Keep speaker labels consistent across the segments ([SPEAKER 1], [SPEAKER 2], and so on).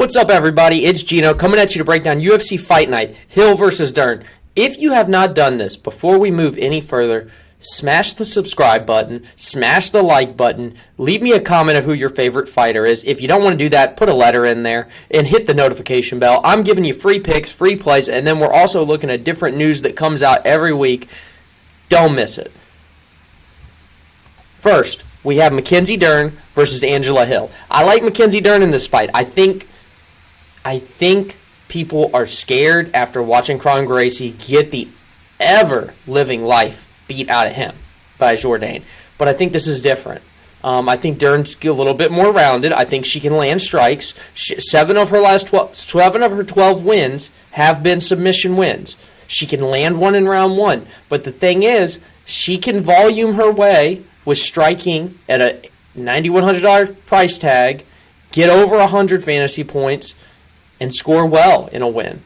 [SPEAKER 1] What's up, everybody? It's Gino coming at you to break down UFC Fight Night, Hill versus Dern. If you have not done this, before we move any further, smash the subscribe button, smash the like button, leave me a comment of who your favorite fighter is. If you don't want to do that, put a letter in there and hit the notification bell. I'm giving you free picks, free plays, and then we're also looking at different news that comes out every week. Don't miss it. First, we have Mackenzie Dern versus Angela Hill. I like Mackenzie Dern in this fight. I think people are scared after watching Kron Gracie get the ever-living life beat out of him by Jourdain. But I think this is different. I think Dern's a little bit more rounded. I think she can land strikes. 7 of her 12 wins have been submission wins. She can land one in round 1. But the thing is, she can volume her way with striking at a $9,100 price tag, get over 100 fantasy points, and score well in a win,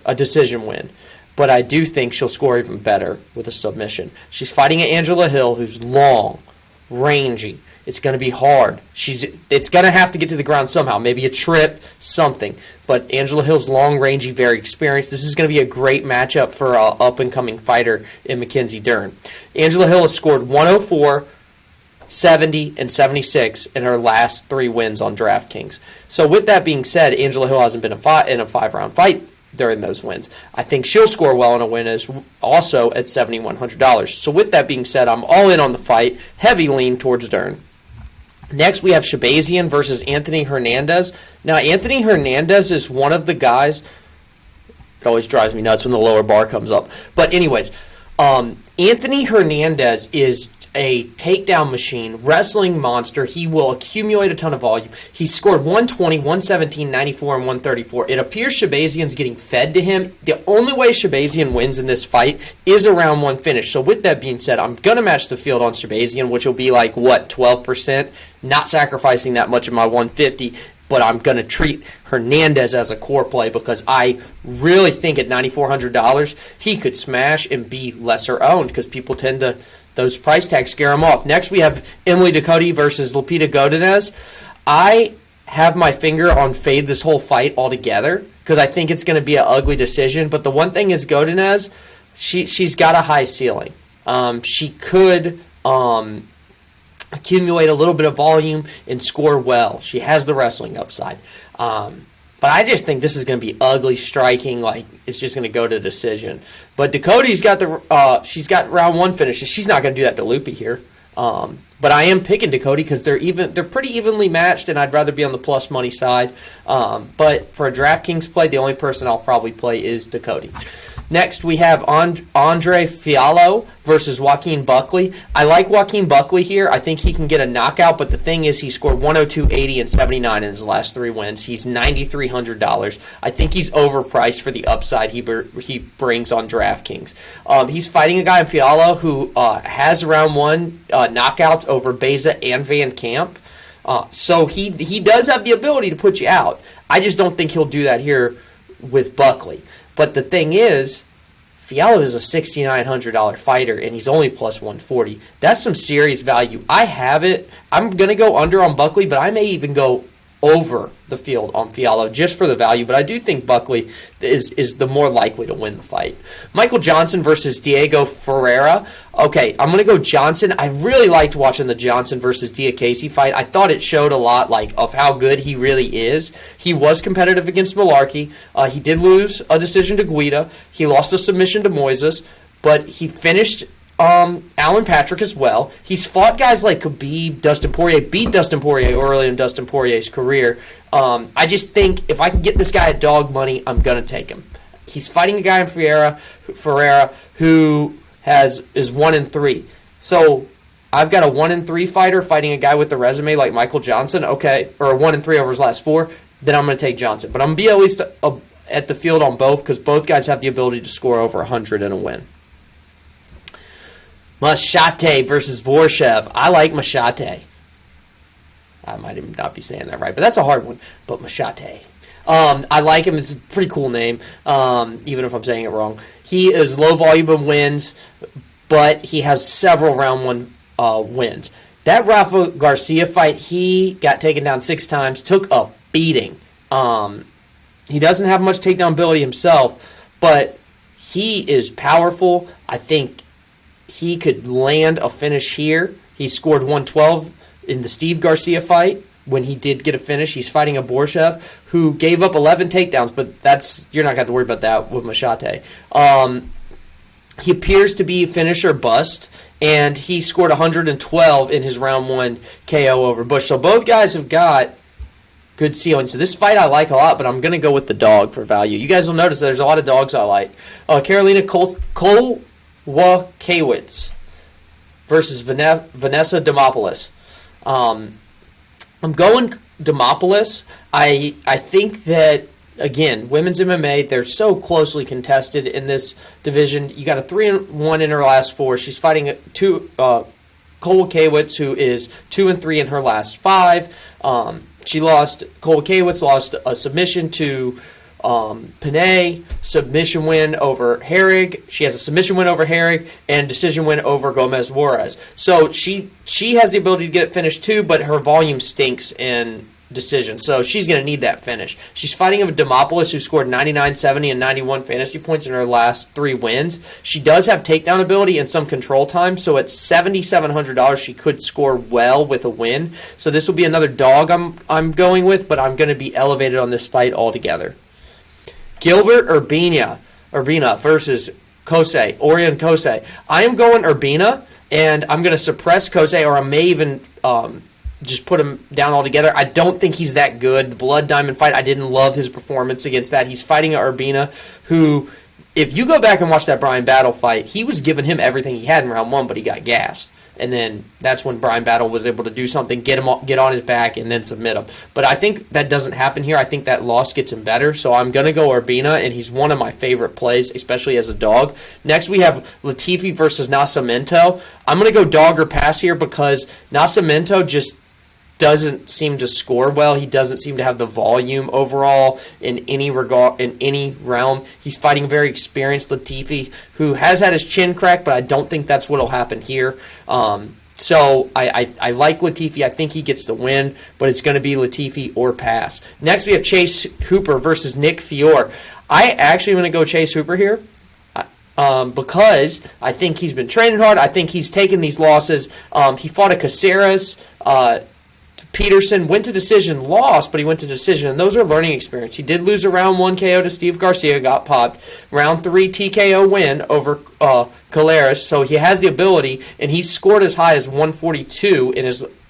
[SPEAKER 1] a decision win. But I do think she'll score even better with a submission. She's fighting Angela Hill, who's long, rangy. It's going to be hard. It's going to have to get to the ground somehow, maybe a trip, something. But Angela Hill's long, rangy, very experienced. This is going to be a great matchup for an up-and-coming fighter in Mackenzie Dern. Angela Hill has scored 104, 70, and 76 in her last 3 wins on DraftKings. So with that being said, Angela Hill hasn't been in a 5-round fight during those wins. I think she'll score well in a win as also at $7,100. So with that being said, I'm all in on the fight, heavy lean towards Dern. Next, we have Shabazian versus Anthony Hernandez. Now, Anthony Hernandez is one of the guys, it always drives me nuts when the lower bar comes up. But anyways, Anthony Hernandez is a takedown machine, wrestling monster. He will accumulate a ton of volume. He scored 120, 117, 94, and 134. It appears Shabazian's getting fed to him. The only way Shabazian wins in this fight is a round 1 finish. So with that being said, I'm going to match the field on Shabazian, which will be like, 12%? Not sacrificing that much of my 150, but I'm going to treat Hernandez as a core play because I really think at $9,400 he could smash and be lesser owned because people tend to, those price tags scare them off. Next, we have Emily Ducote versus Lupita Godinez. I have my finger on fade this whole fight altogether because I think it's going to be an ugly decision. But the one thing is Godinez, she's got a high ceiling. She could accumulate a little bit of volume and score well. She has the wrestling upside. But I just think this is going to be ugly striking. Like, it's just going to go to decision. But Ducote's got she's got round 1 finishes. She's not going to do that to Loopy here. But I am picking Ducote because they're pretty evenly matched, and I'd rather be on the plus money side. But for a DraftKings play, the only person I'll probably play is Ducote. Next, we have Andre Fiallo versus Joaquin Buckley. I like Joaquin Buckley here. I think he can get a knockout, but the thing is he scored 102, 80, and 79 in his last 3 wins. He's $9,300. I think he's overpriced for the upside he brings on DraftKings. He's fighting a guy in Fiallo who has round 1 knockouts over Beza and Van Camp. So he does have the ability to put you out. I just don't think he'll do that here with Buckley. But the thing is, Fiallo is a $6,900 fighter, and he's only plus 140. That's some serious value. I have it. I'm going to go under on Buckley, but I may even go over the field on Fiallo just for the value. But I do think Buckley is the more likely to win the fight. Michael Johnson versus Diego Ferreira. Okay, I'm going to go Johnson. I really liked watching the Johnson versus Diakese fight. I thought it showed a lot of how good he really is. He was competitive against Malarkey. He did lose a decision to Guida. He lost a submission to Moises, but he finished Alan Patrick as well. He's fought guys like Khabib, Dustin Poirier, beat Dustin Poirier early in Dustin Poirier's career. I just think if I can get this guy at dog money, I'm going to take him. He's fighting a guy in Ferreira who is 1-3. So I've got a 1-3 fighter fighting a guy with a resume like Michael Johnson, okay, or a 1-3 over his last 4, then I'm going to take Johnson. But I'm going to be at least at the field on both because both guys have the ability to score over 100 in a win. Machate versus Vorshev. I like Machate. I might even not be saying that right, but that's a hard one. But Machate. I like him. It's a pretty cool name, even if I'm saying it wrong. He is low volume of wins, but he has several round 1 wins. That Rafa Garcia fight, he got taken down 6 times, took a beating. He doesn't have much takedown ability himself, but he is powerful. I think he could land a finish here. He scored 112 in the Steve Garcia fight when he did get a finish. He's fighting a Borshev who gave up 11 takedowns, but you're not going to have to worry about that with Machete. He appears to be finish or bust, and he scored 112 in his round 1 KO over Bush. So both guys have got good ceiling. So this fight I like a lot, but I'm going to go with the dog for value. You guys will notice there's a lot of dogs I like. Karolina Kowalkiewicz versus Vanessa Demopoulos. I'm going Demopoulos. I think that, again, women's MMA, they're so closely contested in this division. You got a 3-1 in her last 4. She's fighting Kowalkiewicz, who is 2-3 in her last 5. Kowalkiewicz lost a submission to Panay, submission win over Herrig. She has a submission win over Herrig and decision win over Gomez Juarez. So she has the ability to get it finished too, but her volume stinks in decision. So she's going to need that finish. She's fighting a Demopoulos who scored 99, 70, and 91 fantasy points in her last 3 wins. She does have takedown ability and some control time, so at $7,700 she could score well with a win. So this will be another dog I'm going with, but I'm going to be elevated on this fight altogether. Gilbert Urbina versus Orion Kosei. I am going Urbina, and I'm going to suppress Kosei, or I may even just put him down altogether. I don't think he's that good. The Blood Diamond fight, I didn't love his performance against that. He's fighting Urbina, who, if you go back and watch that Brian Battle fight, he was giving him everything he had in round 1, but he got gassed. And then that's when Brian Battle was able to do something, get on his back, and then submit him. But I think that doesn't happen here. I think that loss gets him better. So I'm going to go Urbina, and he's one of my favorite plays, especially as a dog. Next, we have Latifi versus Nascimento. I'm going to go dog or pass here because Nascimento just doesn't seem to score well. He doesn't seem to have the volume overall in any regard, in any realm. He's fighting a very experienced Latifi who has had his chin cracked, but I don't think that's what will happen here. So I like Latifi. I think he gets the win, but it's going to be Latifi or pass. Next, we have Chase Hooper versus Nick Fiore. I actually am going to go Chase Hooper here. Because I think he's been training hard. I think he's taken these losses. He fought a Caceres, Peterson, went to decision, lost, but he went to decision, and those are learning experience. He did lose a round 1 KO to Steve Garcia, got popped. Round 3 TKO win over Caleres, so he has the ability, and he's scored as high as 142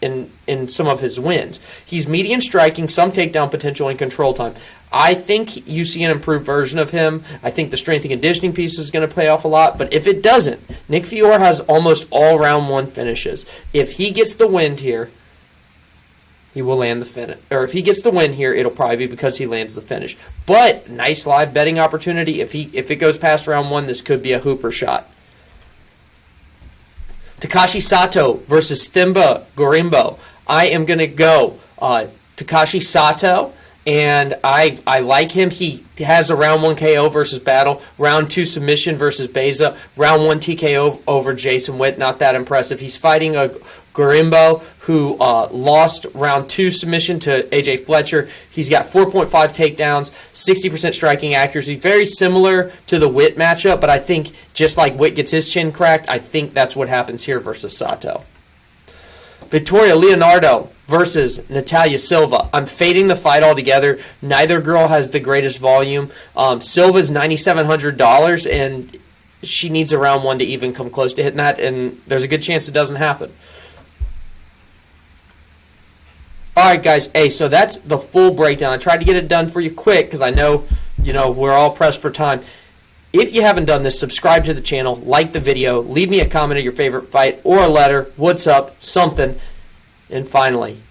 [SPEAKER 1] in some of his wins. He's median striking, some takedown potential, and control time. I think you see an improved version of him. I think the strength and conditioning piece is going to play off a lot, but if it doesn't, Nick Fiore has almost all round 1 finishes. If he gets the win here, he will land the finish. Or if he gets the win here, it'll probably be because he lands the finish. But nice live betting opportunity. If it goes past round 1, this could be a Hooper shot. Takashi Sato versus Thimba Gorimbo. I am going to go Takashi Sato, and I like him. He has a round 1 KO versus Battle, round 2 submission versus Beza, round 1 TKO over Jason Witt. Not that impressive. He's fighting a Gorimbo who lost round 2 submission to AJ Fletcher. He's got 4.5 takedowns, 60% striking accuracy. Very similar to the Witt matchup, but I think just like Witt gets his chin cracked, I think that's what happens here versus Sato. Victoria Leonardo versus Natalia Silva. I'm fading the fight altogether. Neither girl has the greatest volume. Silva's $9,700, and she needs a round 1 to even come close to hitting that, and there's a good chance it doesn't happen. All right, guys. Hey, so that's the full breakdown. I tried to get it done for you quick because I know, we're all pressed for time. If you haven't done this, subscribe to the channel, like the video, leave me a comment of your favorite fight or a letter, what's up, something. And finally,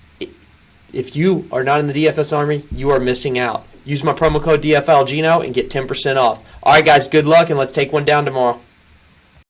[SPEAKER 1] if you are not in the DFS Army, you are missing out. Use my promo code DFLGino and get 10% off. All right, guys, good luck, and let's take one down tomorrow.